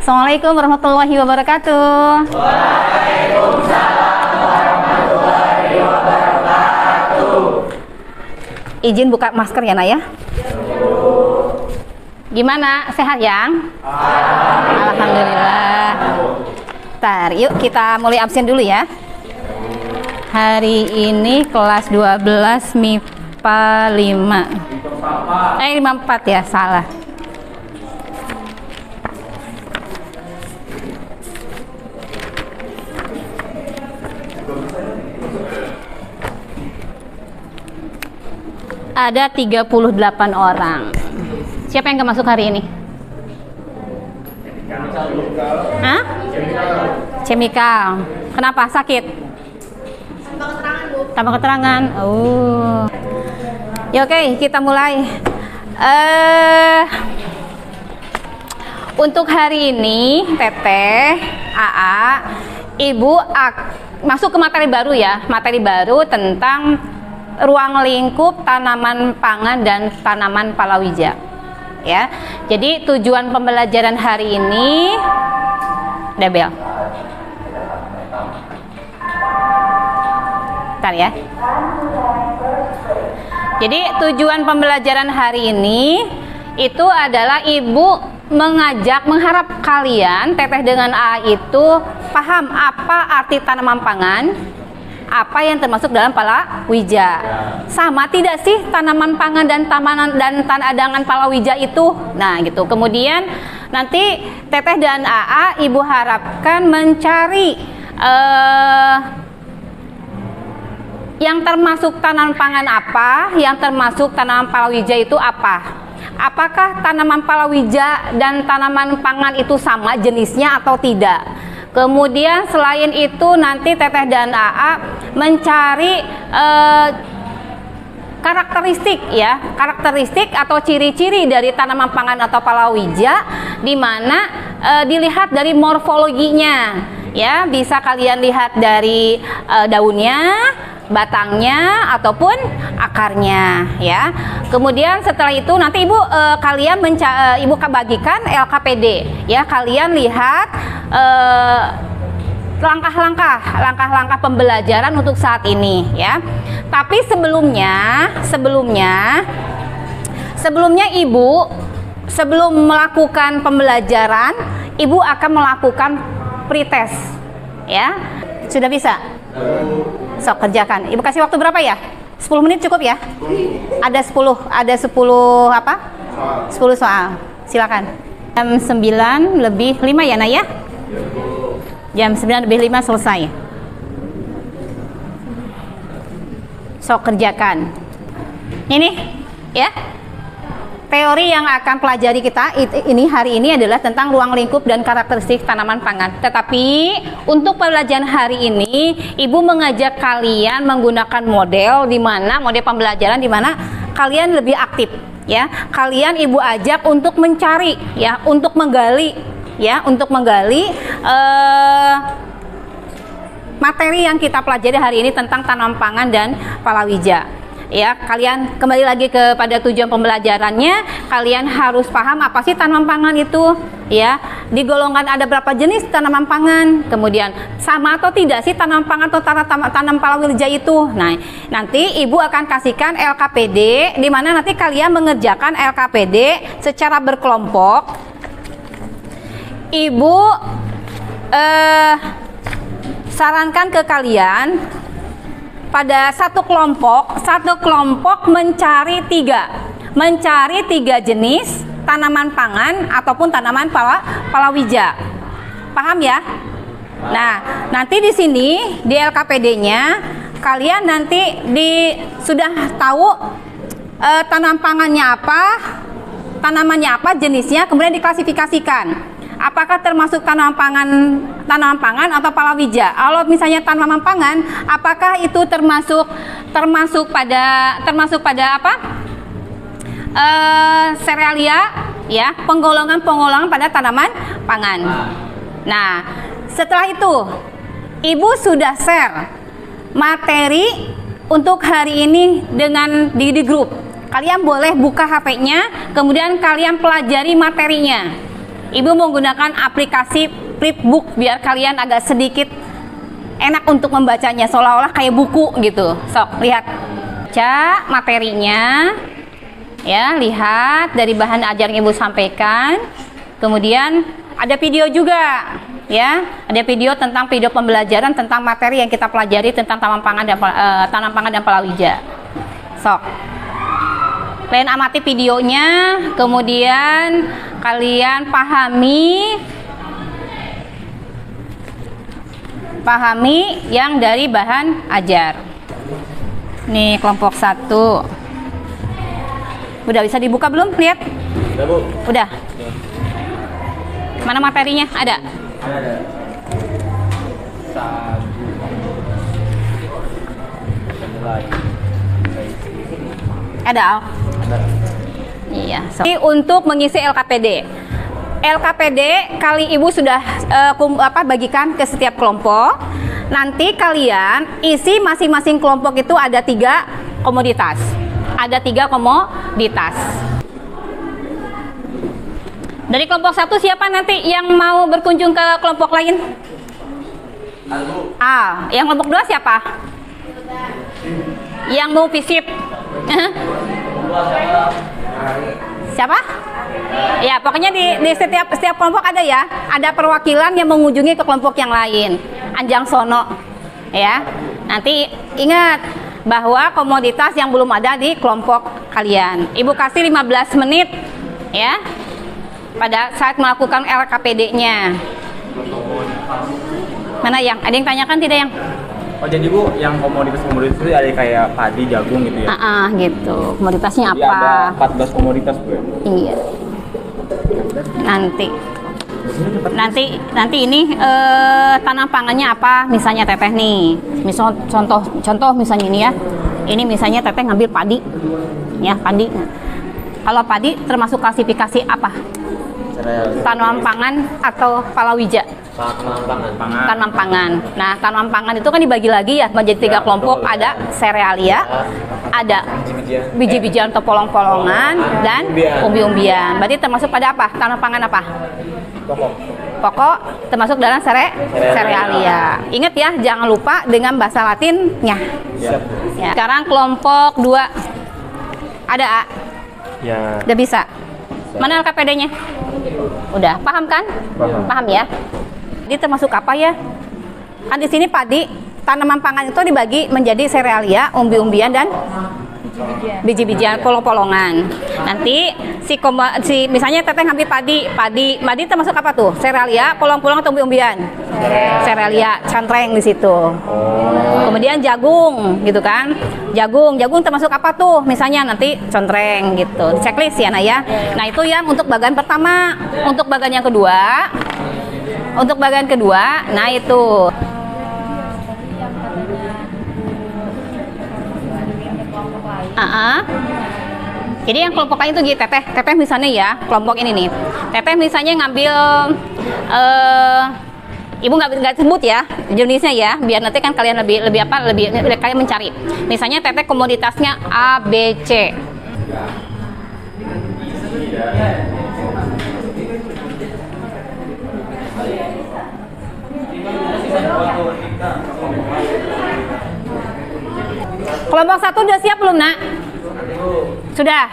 Assalamualaikum warahmatullahi wabarakatuh. Waalaikumsalam warahmatullahi wabarakatuh. Izin buka masker ya, Nak ya. Gimana? Sehat yang? Alhamdulillah. Ntar, yuk kita mulai absen dulu ya. Hari ini kelas 12 MIPA 5. 54 ya, salah. Ada 38 orang. Siapa yang gak masuk hari ini? Hah? Chemical. Kenapa? Sakit? Tanpa keterangan. Oh. Ya oke, kita mulai. Untuk hari ini, Teteh, AA, Ibu masuk ke materi baru ya. Materi baru tentang ruang lingkup tanaman pangan dan tanaman palawija. Ya. Jadi tujuan pembelajaran hari ini Debel. Bentar ya. Jadi tujuan pembelajaran hari ini itu adalah Ibu mengharap kalian, Teteh dengan A itu paham apa arti tanaman pangan, apa yang termasuk dalam palawija. Sama tidak sih tanaman pangan dan tanaman palawija itu? Nah, gitu. Kemudian nanti Teteh dan AA Ibu harapkan mencari yang termasuk tanaman pangan apa, yang termasuk tanaman palawija itu apa? Apakah tanaman palawija dan tanaman pangan itu sama jenisnya atau tidak? Kemudian selain itu nanti Teteh dan AA mencari karakteristik ya, karakteristik atau ciri-ciri dari tanaman pangan atau palawija, di mana dilihat dari morfologinya ya, bisa kalian lihat dari daunnya, batangnya ataupun akarnya ya. Kemudian setelah itu nanti Ibu Ibu bagikan LKPD ya, kalian lihat langkah-langkah pembelajaran untuk saat ini ya. Tapi sebelumnya Ibu sebelum melakukan pembelajaran, Ibu akan melakukan pretest ya. Sudah bisa? Sok kerjakan. Ibu kasih waktu berapa ya? 10 menit cukup ya? Ada 10 apa? 10 soal. Silakan. Jam 9 lebih 5 ya, Naya? Jam 9 lebih 5 selesai. Sok kerjakan. Ini ya. Teori yang akan pelajari kita ini hari ini adalah tentang ruang lingkup dan karakteristik tanaman pangan. Tetapi untuk pembelajaran hari ini, Ibu mengajak kalian menggunakan model pembelajaran di mana kalian lebih aktif ya. Kalian Ibu ajak untuk mencari ya, untuk menggali materi yang kita pelajari hari ini tentang tanaman pangan dan palawija. Ya, kalian kembali lagi kepada tujuan pembelajarannya. Kalian harus paham apa sih tanaman pangan itu, ya. Digolongkan ada berapa jenis tanaman pangan, kemudian sama atau tidak sih tanaman pangan atau tanam palawija itu. Nah, nanti Ibu akan kasihkan LKPD, di mana nanti kalian mengerjakan LKPD secara berkelompok. Ibu sarankan ke kalian pada satu kelompok mencari tiga jenis tanaman pangan ataupun tanaman palawija. Paham ya? Nah, nanti di sini di LKPD-nya kalian nanti sudah tahu tanaman pangannya apa, tanamannya apa, jenisnya, kemudian diklasifikasikan. Apakah termasuk tanaman pangan atau palawija? Kalau misalnya tanaman pangan, apakah itu termasuk pada apa? Serealia ya, penggolongan pada tanaman pangan. Nah, setelah itu Ibu sudah share materi untuk hari ini di grup. Kalian boleh buka HP-nya, kemudian kalian pelajari materinya. Ibu menggunakan aplikasi Flipbook biar kalian agak sedikit enak untuk membacanya, seolah-olah kayak buku gitu. Sok, lihat. Baca materinya. Ya, lihat dari bahan ajar yang Ibu sampaikan. Kemudian ada video juga. Ya, ada video tentang video pembelajaran tentang materi yang kita pelajari tentang tanam pangan dan palawija. Sok. Kalian amati videonya, kemudian kalian pahami yang dari bahan ajar. Nih kelompok 1. Udah bisa dibuka belum? Lihat. Udah, Bu. Udah. Mana materinya? Ada. Ada. Ada, Al? Iya. Jadi untuk mengisi LKPD. LKPD kali Ibu sudah bagikan ke setiap kelompok. Nanti kalian isi masing-masing kelompok itu ada 3 komoditas. Ada 3 komoditas. Dari kelompok 1 siapa nanti yang mau berkunjung ke kelompok lain? Yang kelompok 2 siapa? Yang mau visit? Siapa? Ya, pokoknya di setiap kelompok ada ya, ada perwakilan yang mengunjungi ke kelompok yang lain. Anjang sono, ya. Nanti ingat bahwa komoditas yang belum ada di kelompok kalian. Ibu kasih 15 menit, ya, pada saat melakukan LKPD-nya. Mana yang? Ada yang tanyakan tidak yang? Oh, jadi Bu, yang komoditas-komoditas itu ada kayak padi, jagung gitu ya? Gitu. Komoditasnya jadi apa? ada 14 komoditas, Bu ya? Iya. Nanti ini tanam pangannya apa? Misalnya Teteh nih. Contoh misalnya ini ya. Ini misalnya Teteh ngambil padi. Ya, padi. Kalau padi termasuk klasifikasi apa? Tanaman pangan atau palawija? Tanaman pangan. Nah, tanaman pangan itu kan dibagi lagi ya menjadi 3 kelompok. Ada serealia, ada biji-bijian atau polong-polongan, dan umbi-umbian. Berarti termasuk pada apa? Tanaman pangan apa? Pokok termasuk dalam serealia. Ingat ya, jangan lupa dengan bahasa Latinnya. Ya. Sekarang kelompok 2 ada? Ya. Udah bisa? Mana LKPD-nya? Udah, paham kan? Paham ya? Ini termasuk apa ya? Kan di sini padi, tanaman pangan itu dibagi menjadi serealia, umbi-umbian, dan biji-bijian, polong-polongan. Nanti misalnya Teteh ngambil padi termasuk apa tuh? Serealia, polong-polongan atau umbi-umbian? Serealia, cantreng di situ. Kemudian jagung, gitu kan? Jagung termasuk apa tuh? Misalnya nanti contreng gitu. Checklist ya, Nah ya. Nah, itu yang untuk bagian pertama. Untuk bagian yang kedua, nah itu. Jadi yang kelompok lain itu gitu, Teteh misalnya ya, kelompok ini nih. Teteh misalnya ngambil Ibu nggak sebut ya jenisnya ya, biar nanti kan kalian lebih kalian mencari. Misalnya Teteh komoditasnya A, B, C. Kelompok 1 udah siap belum, Nak? Sudah.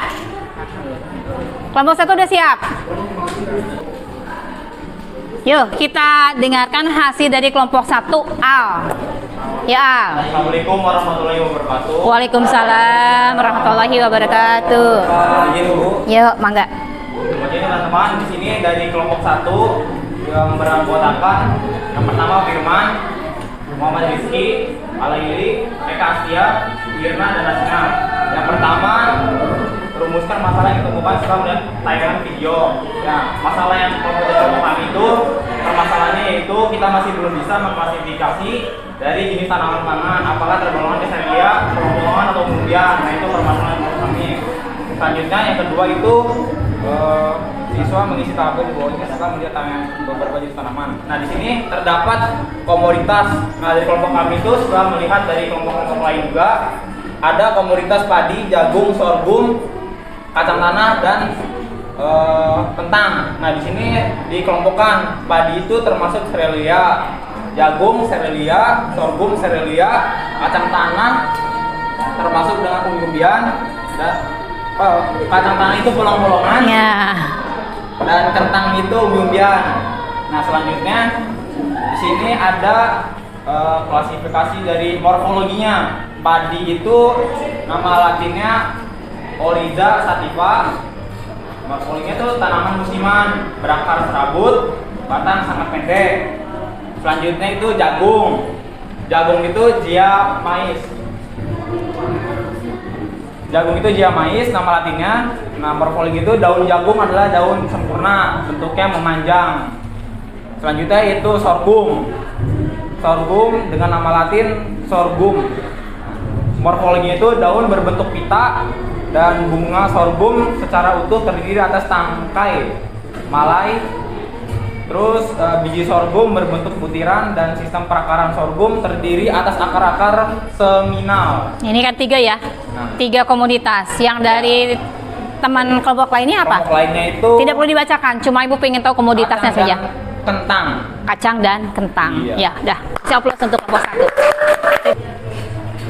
Kelompok 1 udah siap. Yuk, kita dengarkan hasil dari kelompok 1, Al. Ya, Al. Assalamualaikum warahmatullahi wabarakatuh. Waalaikumsalam warahmatullahi wabarakatuh. Yuk, mangga. Jadi teman-teman, di sini dari kelompok 1 yang beranggotakan yang pertama Firman, Muhammad Rizky, Alayli, Eka Asia, Irna, dan Asna. Yang pertama, rumuskan masalah yang ditemukan setelah melihat tayangan video. Ya, masalah yang kelompok itu, permasalahannya yaitu kita masih belum bisa mengklasifikasi dari jenis tanaman pangan, apakah tergolongan keseria, polong-polongan atau umbian. Nah, itu permasalahan menurut kami. Selanjutnya, yang kedua itu siswa mengisi tabel di bawahnya setelah melihat beberapa jenis tanaman. Nah, di sini terdapat komoditas. Nah, dari kelompok kami itu setelah melihat dari kelompok-kelompok lain juga ada komoditas padi, jagung, sorghum, kacang tanah, dan kentang. Nah, di sini dikelompokkan. Padi itu termasuk serelia, jagung serelia, sorghum serelia, kacang tanah termasuk dengan umbi-umbian, dan kacang tanah itu bolong-bolongan, Ya. dan kentang itu umbi-umbian. Nah, selanjutnya di sini ada klasifikasi dari morfologinya. Padi itu nama latinnya Oryza sativa. Morfologinya itu tanaman musiman, berakar serabut, batang sangat pendek. Selanjutnya itu jagung. Jagung itu Zea mais. Jagung itu Zea mais nama latinnya. Nah, morfologi itu daun jagung adalah daun sempurna, bentuknya memanjang. Selanjutnya itu sorghum. Sorghum dengan nama latin sorghum. Morfologinya itu daun berbentuk pita dan bunga sorghum secara utuh terdiri atas tangkai malai. Terus biji sorghum berbentuk butiran dan sistem perakaran sorghum terdiri atas akar-akar seminal. Ini kan 3 ya. Nah. 3 komoditas. Yang dari teman kelompok lainnya apa? Kelompok lainnya itu Tidak perlu dibacakan, cuma Ibu pengen tahu komoditasnya kacang saja. dan kentang. Kacang dan kentang. Iya. Ya, dah. Saya upload untuk kelompok 1.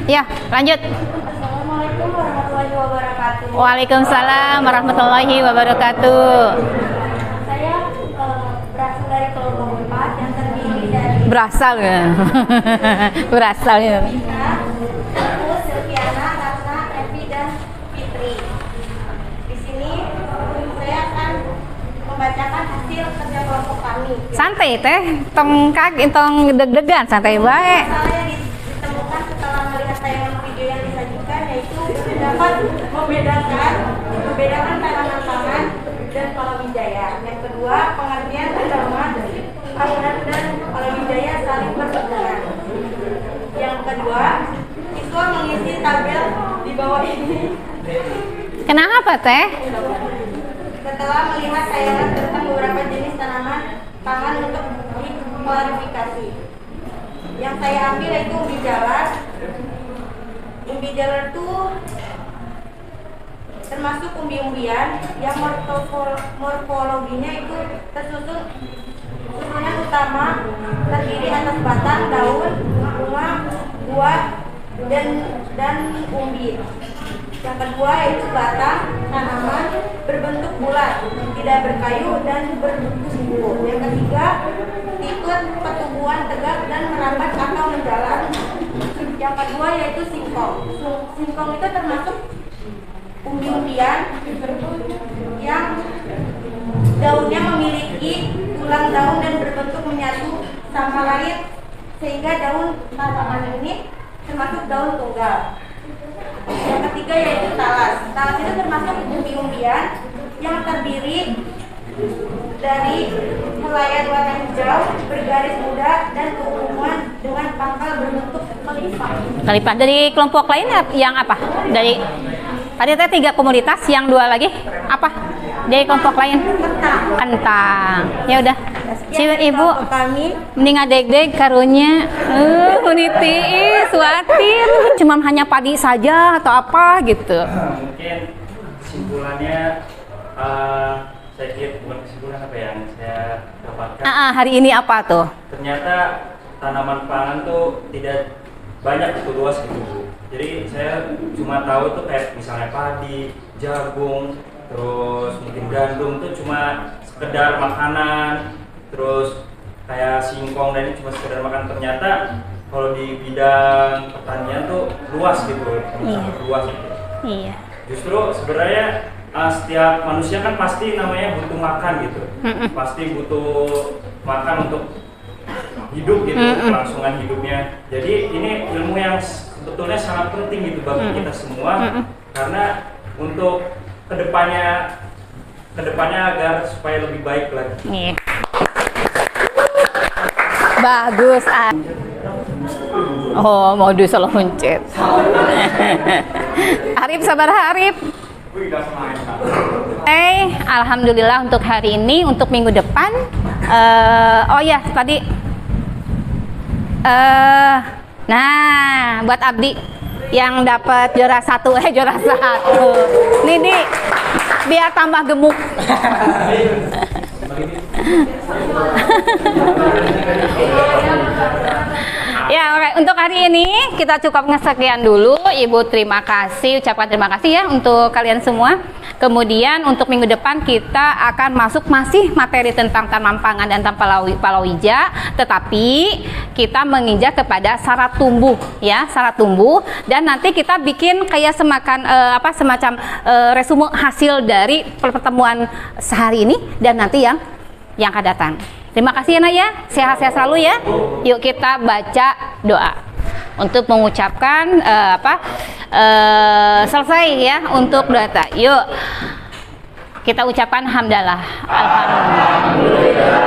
Ya, lanjut. Assalamualaikum warahmatullahi wabarakatuh. Waalaikumsalam warahmatullahi wabarakatuh. Saya berasal dari kelompok 4 yang terdiri dari Berasal ya. Berasal ya. Vina, aku, Silviana, Ratna, Evi, dan Fitri. Di sini saya akan membacakan hasil kerja kelompok kami. Santai teh, tong deg-degan, santai baik. Masalah yang ditemukan setelah melihat tayangan video yang disajikan yaitu dapat membedakan tanaman pangan dan palawijaya. Yang kedua, pengertian tanaman pangan dan palawijaya saling berhubungan. Yang kedua, siswa mengisi tabel di bawah ini Kenapa teh? setelah melihat tayangan tentang beberapa jenis tanaman pangan untuk diklarifikasi. Yang saya ambil yaitu umbi jalar. Umbi jalar itu termasuk umbi-umbian yang morfologinya itu tersusun susunan utama terdiri atas batang, daun, bunga, buah, dan umbi. Yang kedua yaitu batang tanaman berbentuk bulat, tidak berkayu dan berbumbu. Yang ketiga, tipe pertumbuhan tegak dan merambat atau menjalar. Yang kedua yaitu singkong. Singkong itu termasuk umbi-umbian yang daunnya memiliki tulang daun dan berbentuk menyatu sama lain sehingga daun tanaman ini termasuk daun tunggal. Yang ketiga yaitu talas. Talas itu termasuk umbi-umbian yang terdiri dari helaian warna hijau bergaris muda dan keunguan dengan pangkal berbentuk melipat. Kalipan dari kelompok lain yang apa? Dari tadi teh 3 komoditas, yang 2 lagi apa? Dari kelompok lain? Kentang. Ya udah. Si Ibu Kami mending adeg-deg karunya uniti suatin cuma hanya padi saja atau apa gitu. Mungkin kesimpulannya saya kira bukan kesimpulan apa yang saya dapatkan. Hari ini apa tuh? Ternyata tanaman pangan tuh tidak banyak itu luas gitu. Jadi saya cuma tahu tuh kayak misalnya padi, jagung, terus mungkin gandum tuh cuma sekedar makanan, terus kayak singkong dan ini cuma sekedar makan. Ternyata kalau di bidang pertanian tuh luas gitu, sangat luas gitu. Iya. Justru sebenarnya setiap manusia kan pasti namanya butuh makan gitu, pasti butuh makan untuk hidup gitu, kelangsungan hidupnya. Jadi ini ilmu yang sebetulnya sangat penting gitu bagi kita semua, karena untuk kedepannya agar supaya lebih baik lagi. Iya. Bagus. Oh, modus salah mencet. Arif, sabar Arif. Alhamdulillah untuk hari ini, untuk minggu depan. Oh ya, tadi. Nah, buat Abdi yang dapat juara 1, juara 1. Nih, Di. biar tambah gemuk. Ya, oke. Untuk hari ini kita cukup sekian dulu. Ibu terima kasih, ucapkan terima kasih ya untuk kalian semua. Kemudian untuk minggu depan kita akan masuk masih materi tentang tanaman pangan dan palawija, tetapi kita menginjak kepada syarat tumbuh ya, syarat tumbuh, dan nanti kita bikin kayak semacam resume hasil dari pertemuan sehari ini dan nanti yang akan datang. Terima kasih ya Nak ya, sehat-sehat selalu ya. Yuk kita baca doa untuk mengucapkan selesai ya untuk data. Yuk kita ucapkan hamdalah. Alhamdulillah.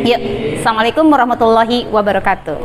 Yuk, assalamualaikum warahmatullahi wabarakatuh.